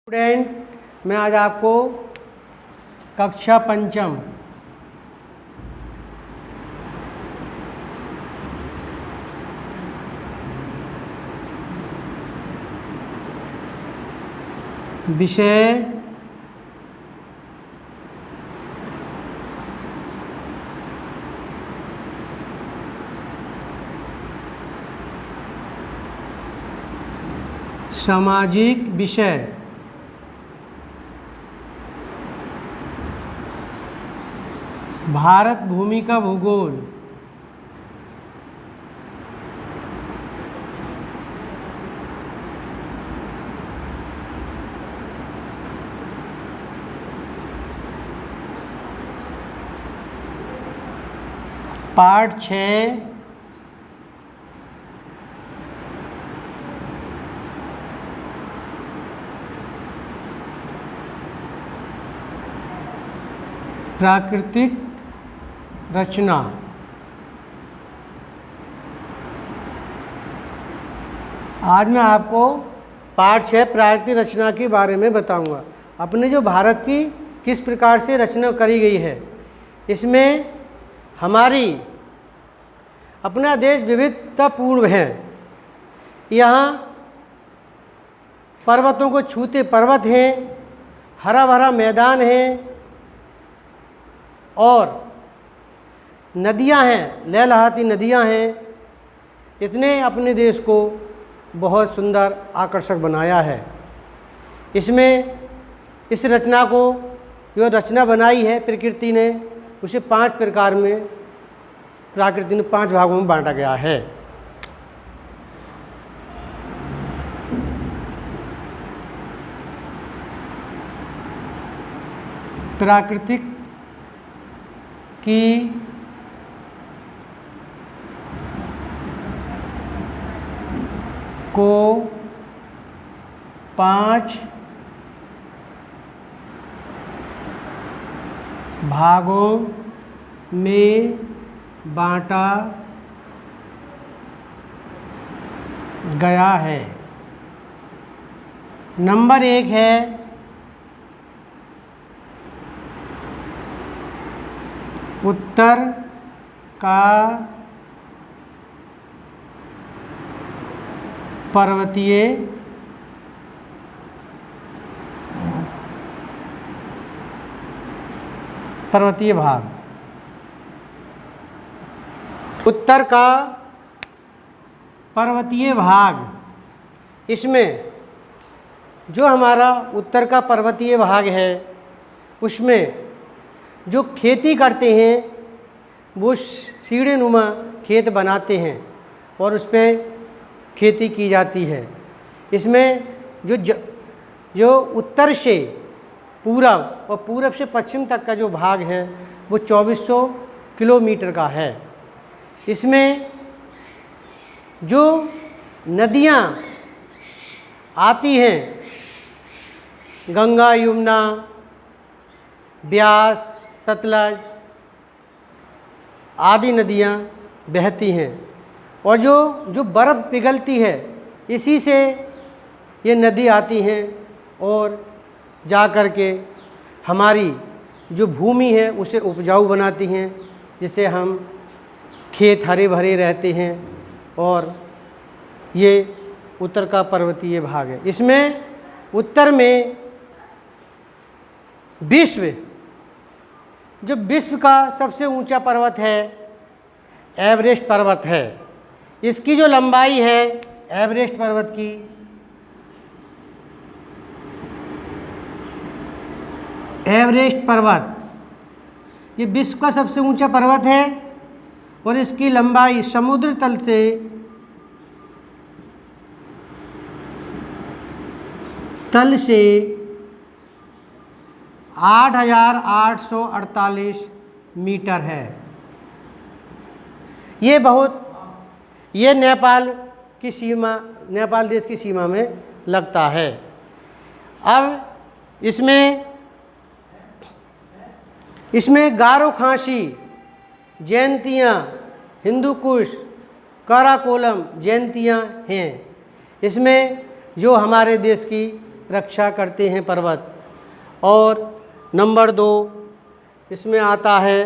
Student, मैं आज आपको कक्षा पंचम विषय सामाजिक विषय भारत भूमि का भूगोल पाठ 6 प्राकृतिक रचना। आज मैं आपको पाठ 6 प्राकृतिक रचना के बारे में बताऊंगा। अपने जो भारत की किस प्रकार से रचना करी गई है, इसमें हमारी अपना देश विविधतापूर्ण है। यहाँ पर्वतों को छूते पर्वत हैं, हरा भरा मैदान है और नदियां हैं, लहलहाती नदियां हैं। इसने अपने देश को बहुत सुंदर आकर्षक बनाया है। इसमें इस रचना को जो रचना बनाई है प्रकृति ने, उसे 5 प्रकार में प्रकृति ने 5 भागों में बांटा गया है। प्राकृतिक की को 5 भागों में बांटा गया है। नंबर 1 है उत्तर का पर्वतीय भाग। उत्तर का पर्वतीय भाग, इसमें जो हमारा उत्तर का पर्वतीय भाग है, उसमें जो खेती करते हैं वो सीढ़ी नुमा खेत बनाते हैं और उस पर खेती की जाती है। इसमें जो उत्तर से पूरब और पूरब से पश्चिम तक का जो भाग है वो 2400 किलोमीटर का है। इसमें जो नदियाँ आती हैं, गंगा, यमुना, ब्यास, सतलज आदि नदियाँ बहती हैं और जो बर्फ़ पिघलती है, इसी से ये नदी आती हैं और जा कर के हमारी जो भूमि है उसे उपजाऊ बनाती हैं, जिससे हम खेत हरे भरे रहते हैं। और ये उत्तर का पर्वतीय भाग है। इसमें उत्तर में विश्व का सबसे ऊंचा पर्वत है एवरेस्ट पर्वत है। इसकी जो लंबाई है एवरेस्ट पर्वत की, एवरेस्ट पर्वत ये विश्व का सबसे ऊंचा पर्वत है और इसकी लंबाई समुद्र तल से 8,848 मीटर है। ये नेपाल की सीमा, नेपाल देश की सीमा में लगता है। अब इसमें गारो खासी, जयंतियाँ, हिंदू कुश, काराकोलम जयंतियाँ हैं। इसमें जो हमारे देश की रक्षा करते हैं पर्वत। और नंबर 2 इसमें आता है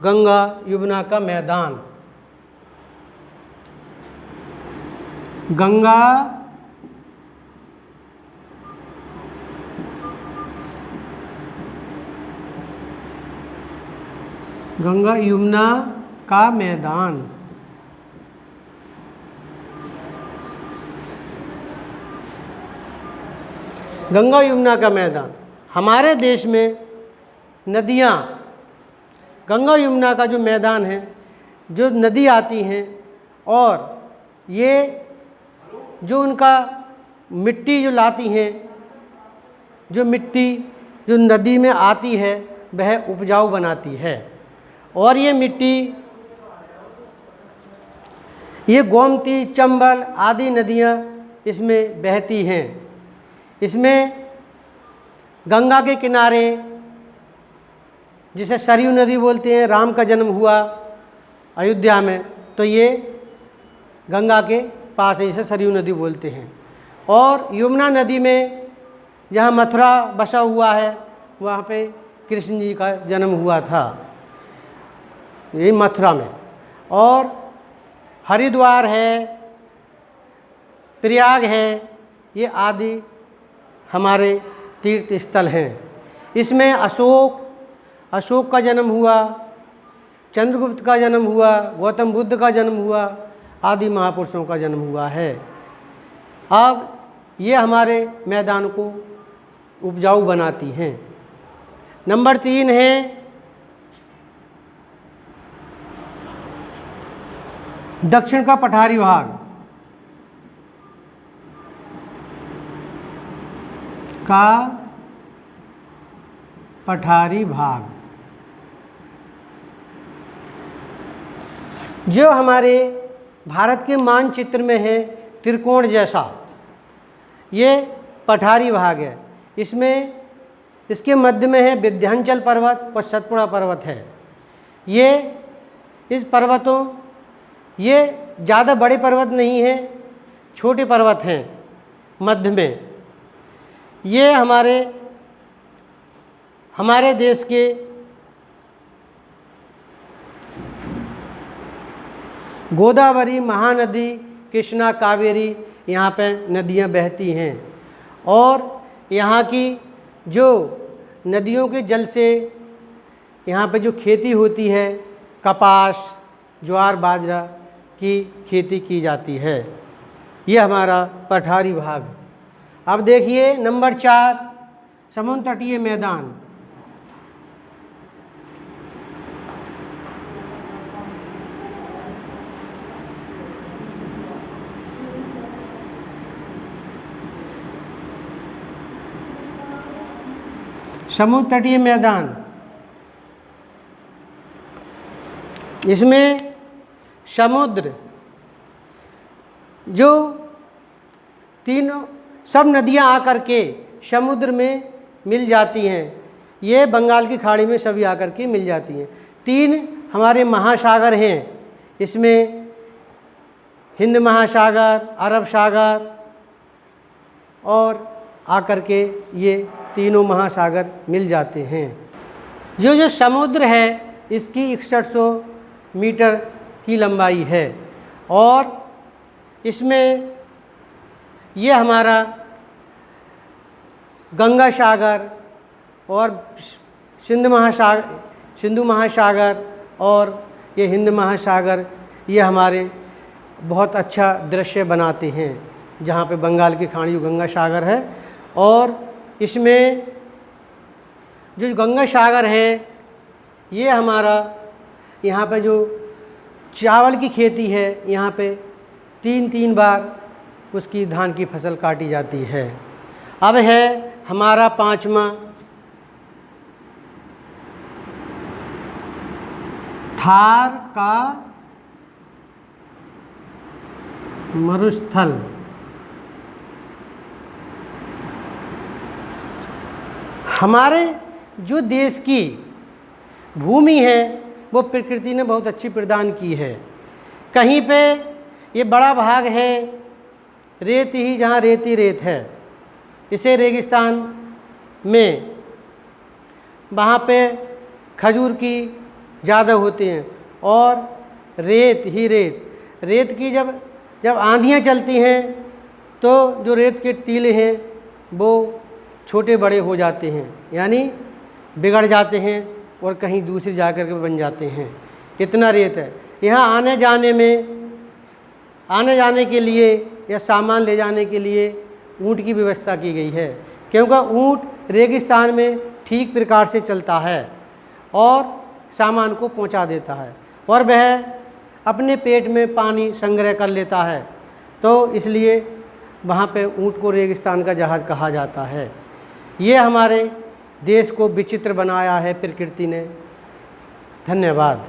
गंगा यमुना का मैदान। गंगा यमुना का मैदान। गंगा यमुना का मैदान। हमारे देश में नदियाँ, गंगा यमुना का जो मैदान है, जो नदी आती हैं और ये जो उनका मिट्टी जो लाती हैं, जो मिट्टी जो नदी में आती है वह उपजाऊ बनाती है। और ये मिट्टी, ये गोमती, चंबल आदि नदियाँ इसमें बहती हैं। इसमें गंगा के किनारे, जिसे सरयू नदी बोलते हैं, राम का जन्म हुआ अयोध्या में, तो ये गंगा के पास है, जिसे सरयू नदी बोलते हैं। और यमुना नदी में जहाँ मथुरा बसा हुआ है, वहाँ पे कृष्ण जी का जन्म हुआ था, ये मथुरा में। और हरिद्वार है, प्रयाग है, ये आदि हमारे तीर्थ स्थल हैं। इसमें अशोक का जन्म हुआ, चंद्रगुप्त का जन्म हुआ, गौतम बुद्ध का जन्म हुआ, आदि महापुरुषों का जन्म हुआ है। अब ये हमारे मैदान को उपजाऊ बनाती हैं। नंबर 3 है दक्षिण का पठारी भाग। पठारी भाग जो हमारे भारत के मानचित्र में है त्रिकोण जैसा, ये पठारी भाग है। इसमें इसके मध्य में है विंध्याचल पर्वत और सतपुड़ा पर्वत है। ये इस पर्वतों, ये ज़्यादा बड़े पर्वत नहीं हैं, छोटे पर्वत हैं मध्य में। ये हमारे देश के गोदावरी, महानदी, कृष्णा, कावेरी, यहाँ पे नदियाँ बहती हैं। और यहाँ की जो नदियों के जल से यहाँ पे जो खेती होती है, कपास, ज्वार, बाजरा की खेती की जाती है। ये हमारा पठारी भाग। अब देखिए नंबर 4 समुद्र तटीय मैदान। समुद्र तटीय मैदान, इसमें समुद्र जो तीनों सब नदियां आकर के समुद्र में मिल जाती हैं। ये बंगाल की खाड़ी में सभी आकर के मिल जाती हैं। 3 हमारे महासागर हैं, इसमें हिंद महासागर, अरब सागर, और आकर के ये तीनों महासागर मिल जाते हैं। जो समुद्र है इसकी 6100 मीटर की लंबाई है। और इसमें ये हमारा गंगा सागर और सिंधु महासागर और ये हिंद महासागर, ये हमारे बहुत अच्छा दृश्य बनाते हैं। जहाँ पे बंगाल की खाड़ी जो गंगा सागर है, और इसमें जो गंगा सागर है ये हमारा यहाँ पे जो चावल की खेती है, यहाँ पे 3 बार उसकी धान की फसल काटी जाती है। अब है हमारा 5वां थार का मरुस्थल। हमारे जो देश की भूमि है वो प्रकृति ने बहुत अच्छी प्रदान की है। कहीं पे ये बड़ा भाग है रेत ही, जहाँ रेत ही रेत है, इसे रेगिस्तान में वहाँ पे खजूर की ज़्यादा होते हैं और रेत ही रेत की जब आंधियाँ चलती हैं तो जो रेत के टीले हैं वो छोटे बड़े हो जाते हैं, यानी बिगड़ जाते हैं और कहीं दूसरी जाकर के बन जाते हैं। इतना रेत है। यहाँ आने जाने के लिए या सामान ले जाने के लिए ऊँट की व्यवस्था की गई है, क्योंकि ऊँट रेगिस्तान में ठीक प्रकार से चलता है और सामान को पहुंचा देता है और वह अपने पेट में पानी संग्रह कर लेता है, तो इसलिए वहाँ पे ऊँट को रेगिस्तान का जहाज़ कहा जाता है। ये हमारे देश को विचित्र बनाया है प्रकृति ने। धन्यवाद।